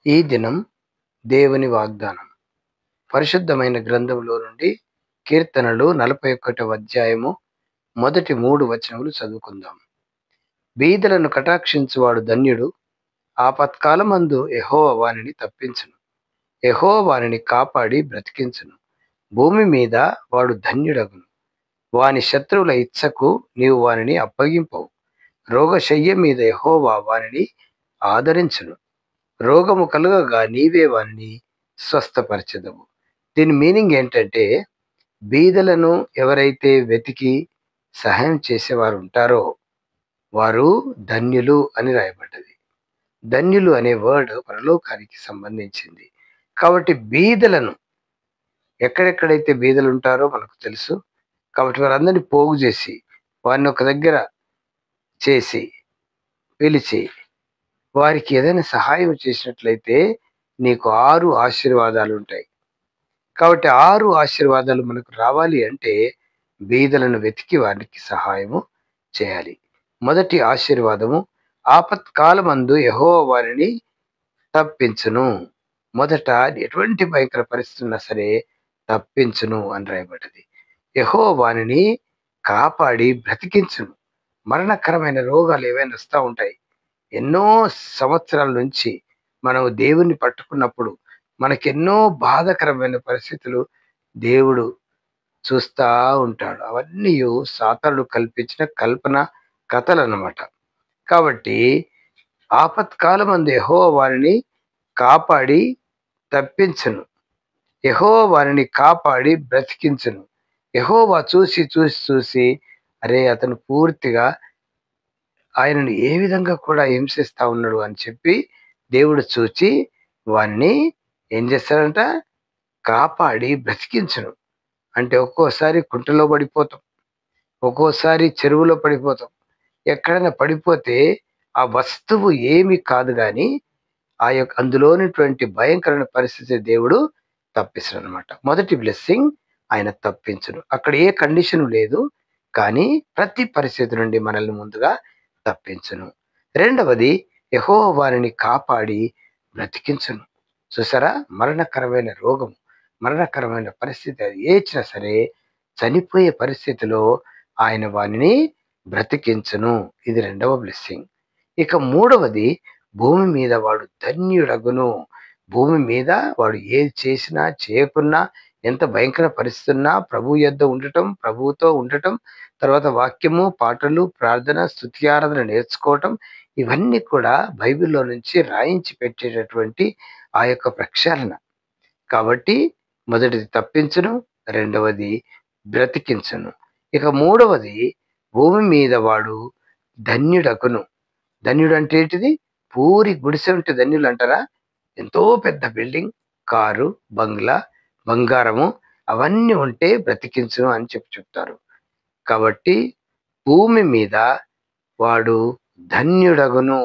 ఈ దినం దేవుని వాగ్దానం పరిశుద్ధమైన గ్రంథంలో నుండి కీర్తనలు 41వ అధ్యాయము మొదటి 3 వచనములు చదువుకుందాం. బీదలను కటాక్షించువాడు ధన్యుడు. ఆపత్కాలమందు యెహోవా వానిని తప్పించును. యెహోవా వానిని కాపాడి బ్రతికించును. భూమి మీద వాడు ధన్యుడగును. వాని శత్రువుల ఇచ్చకు నీవు వానిని అప్పగింపవు. రోగశయ్య మీద యెహోవా వానిని ఆదరించును. రోగము కలుగగా నీవే వానిని స్వస్థపరచెదవు. దీని మీనింగ్ ఏంటంటే, బీదలను ఎవరైతే వెతికి సహాయం చేసేవారు ఉంటారో వారు ధన్యులు అని రాయబడ్డది. ధన్యులు అనే వర్డ్ పరలోకానికి సంబంధించింది. కాబట్టి బీదలను, ఎక్కడెక్కడైతే బీదలు ఉంటారో మనకు తెలుసు. కాబట్టి వారందరినీ పోగు చేసి వారిని ఒక దగ్గర చేసి పిలిచి వారికి ఏదైనా సహాయం చేసినట్లయితే నీకు 6 ఆశీర్వాదాలు ఉంటాయి. కాబట్టి 6 ఆశీర్వాదాలు మనకు రావాలి అంటే బీదలను వెతికి వారికి సహాయము చేయాలి. మొదటి ఆశీర్వాదము, ఆపత్కాలమందు యెహోవా వారిని తప్పించును. మొదట ఎటువంటి భయంకర పరిస్థితి ఉన్నా సరే తప్పించును అని రాయబడ్డది. యెహోవా వానిని కాపాడి బ్రతికించును. మరణకరమైన రోగాలు ఏవైనా వస్తూ ఉంటాయి. ఎన్నో సంవత్సరాల నుంచి మనం దేవుణ్ణి పట్టుకున్నప్పుడు మనకెన్నో బాధాకరమైన పరిస్థితులు దేవుడు చూస్తా ఉంటాడు. అవన్నీ సాతానుడు కల్పించిన కల్పన కథలన్నమాట. కాబట్టి ఆపత్కాలమందు యెహోవా వారిని కాపాడి తప్పించును. యెహోవా వారిని కాపాడి బ్రతికించును. యెహోవా చూసి చూసి చూసి అరే అతను పూర్తిగా ఆయనను ఏ విధంగా కూడా హింసిస్తా ఉన్నాడు అని చెప్పి దేవుడు చూచి వారిని ఏం చేస్తాడంట, కాపాడి బ్రతికించును. అంటే ఒక్కోసారి కుంటలో పడిపోతాం, ఒక్కోసారి చెరువులో పడిపోతాం. ఎక్కడైనా పడిపోతే ఆ వస్తువు ఏమి కాదు కానీ ఆ యొక్క అందులోనిటువంటి భయంకరమైన పరిస్థితి దేవుడు తప్పిస్తాడు అనమాట. మొదటి బ్లెస్సింగ్, ఆయన తప్పించును. అక్కడ ఏ కండిషన్ లేదు, కానీ ప్రతి పరిస్థితి నుండి మనల్ని ముందుగా తప్పించును. రెండవది, యెహోవా వారిని కాపాడి బ్రతికించును. చూసారా, మరణకరమైన రోగం, మరణకరమైన పరిస్థితి అది ఏచినా సరే చనిపోయే పరిస్థితిలో ఆయన వారిని బ్రతికించును. ఇది రెండవ బ్లెస్సింగ్. ఇక మూడవది, భూమి మీద వాడు ధన్యుడగును. భూమి మీద వాడు ఏది చేసినా చేయకున్నా, ఎంత భయంకర పరిస్థితి ఉన్నా ప్రభు యొద్ద ఉండటం, ప్రభువుతో ఉండటం, తర్వాత వాక్యము, పాటలు, ప్రార్థన, స్తుతి ఆరాధన నేర్చుకోవటం, ఇవన్నీ కూడా బైబిల్లో నుంచి రాయించి పెట్టేటటువంటి ఆ యొక్క ప్రక్షాళన. కాబట్టి మొదటిది తప్పించును, రెండవది బ్రతికించును. ఇక మూడవది, భూమి మీద వాడు ధన్యుడగును. ధన్యుడు అంటే ఏంటిది? పూరి గుడిసె ఉంటే ధన్యులు అంటారా? ఎంతో పెద్ద బిల్డింగ్, కారు, బంగ్లా, బంగారము అవన్నీ ఉంటే బ్రతికించును అని చెప్తారు. కాబట్టి భూమి మీద వాడు ధన్యుడగును.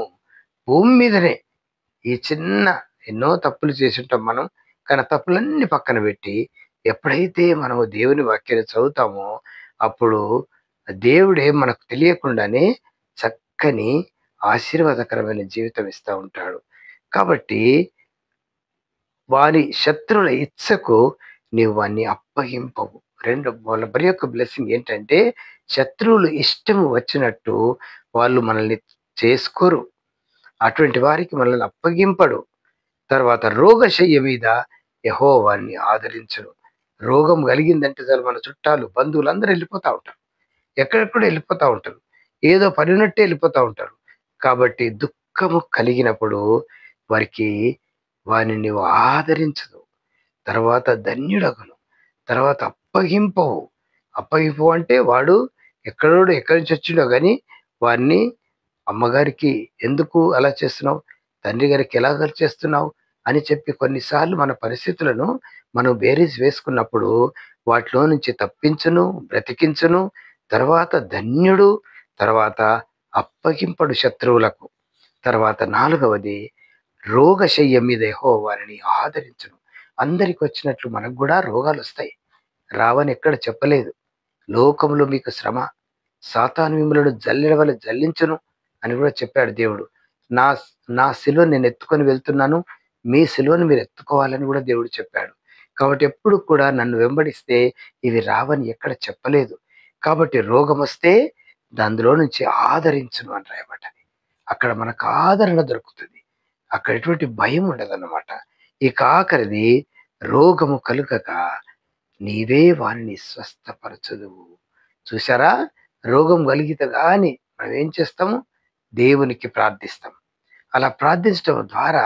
భూమి మీదనే ఈ చిన్న ఎన్నో తప్పులు చేసి ఉంటాం మనం. కానీ ఆ తప్పులన్నీ పక్కన పెట్టి ఎప్పుడైతే మనము దేవుని వాక్యాన్ని చదువుతామో అప్పుడు దేవుడే మనకు తెలియకుండానే చక్కని ఆశీర్వాదకరమైన జీవితం ఇస్తూ ఉంటాడు. కాబట్టి వారి శత్రువుల ఇచ్చకు నీవు వాన్ని అప్పగింపవు. వాళ్ళ మరి యొక్క బ్లెస్సింగ్ ఏంటంటే, శత్రువులు ఇష్టం వచ్చినట్టు వాళ్ళు మనల్ని చేసుకోరు. అటువంటి వారికి మనల్ని అప్పగింపడు. తర్వాత రోగశయ్య మీద యెహోవా వారిని ఆదరించును. రోగం కలిగిందంటే చాలు మన చుట్టాలు, బంధువులు అందరూ వెళ్ళిపోతా ఉంటారు. ఎక్కడెక్కడో వెళ్ళిపోతా ఉంటారు. ఏదో పని ఉన్నట్టే వెళ్ళిపోతా ఉంటారు. కాబట్టి దుఃఖము కలిగినప్పుడు వారికి వారిని నీవు ఆదరించదు. తర్వాత ధన్యుడగును. తర్వాత అప్పగింపవు. అప్పగింపవు అంటే వాడు ఎక్కడి నుంచి వచ్చిండో గాని వారిని అమ్మగారికి ఎందుకు అలా చేస్తున్నావు? తండ్రి గారికి ఎలాగ చేస్తున్నావు? అని చెప్పి కొన్నిసార్లు మన పరిస్థితులను మనం బేరీజ్ వేసుకున్నప్పుడు వాటిలో నుంచి తప్పించును, బ్రతికించును. తర్వాత ధన్యుడు, తర్వాత అప్పగింపడు శత్రువులకు. తర్వాత నాలుగవది, రోగశయ్య మీద యెహోవా వారిని ఆదరించును. అందరికి వచ్చినట్లు మనకు కూడా రోగాలు వస్తాయి. రావని ఎక్కడ చెప్పలేదు. లోకంలో మీకు శ్రమ, సాతాను మిమ్మలను జల్లెడ వలె జల్లించును అని కూడా చెప్పాడు దేవుడు. నా నా సిలువ నేను ఎత్తుకొని వెళ్తున్నాను, మీ సిలువను మీరు ఎత్తుకోవాలని కూడా దేవుడు చెప్పాడు. కాబట్టి ఎప్పుడు కూడా నన్ను వెంబడిస్తే ఇవి రావని ఎక్కడ చెప్పలేదు. కాబట్టి రోగమొస్తే అందులో నుంచి ఆదరించును అని రాయబడ్డది. అక్కడ మనకు ఆదరణ దొరుకుతుంది. అక్కడ ఎటువంటి భయం ఉండదన్నమాట. ఇక ఆఖరిది, రోగము కలుగగా నీవే వానిని స్వస్థపరచుదువు. చూసారా? రోగం కలిగితే గాని మనం ఏం చేస్తాము? దేవునికి ప్రార్థిస్తాం. అలా ప్రార్థించడం ద్వారా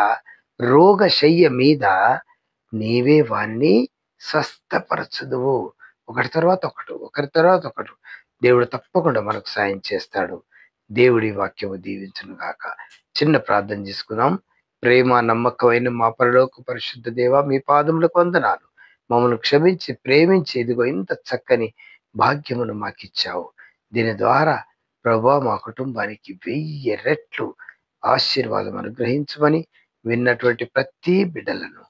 రోగశయ్య మీద నీవే వాణ్ణి స్వస్థపరచుదువు. ఒకటి తర్వాత ఒకడు, ఒకరి తర్వాత ఒకడు దేవుడు తప్పకుండా మనకు సాయం చేస్తాడు. దేవుడి వాక్యము దీవించును గాక. చిన్న ప్రార్థన చేసుకుందాం. ప్రేమ నమ్మకమైన మా పరలోక పరిశుద్ధ దేవ, మీ పాదములకు వందనాలు. మమ్మల్ని క్షమించి ప్రేమించి ఇదిగో ఇంత చక్కని భాగ్యమును మాకిచ్చావు. దీని ద్వారా ప్రభువా మా కుటుంబానికి 1000 రెట్లు ఆశీర్వాదం అనుగ్రహించమని విన్నటువంటి ప్రతి బిడ్డలను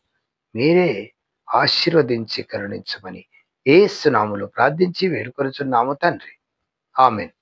మీరే ఆశీర్వదించి కరుణించమని యేసు నామములో ప్రార్థించి వేడుకొనుచున్నాము తండ్రి. ఆమేన్.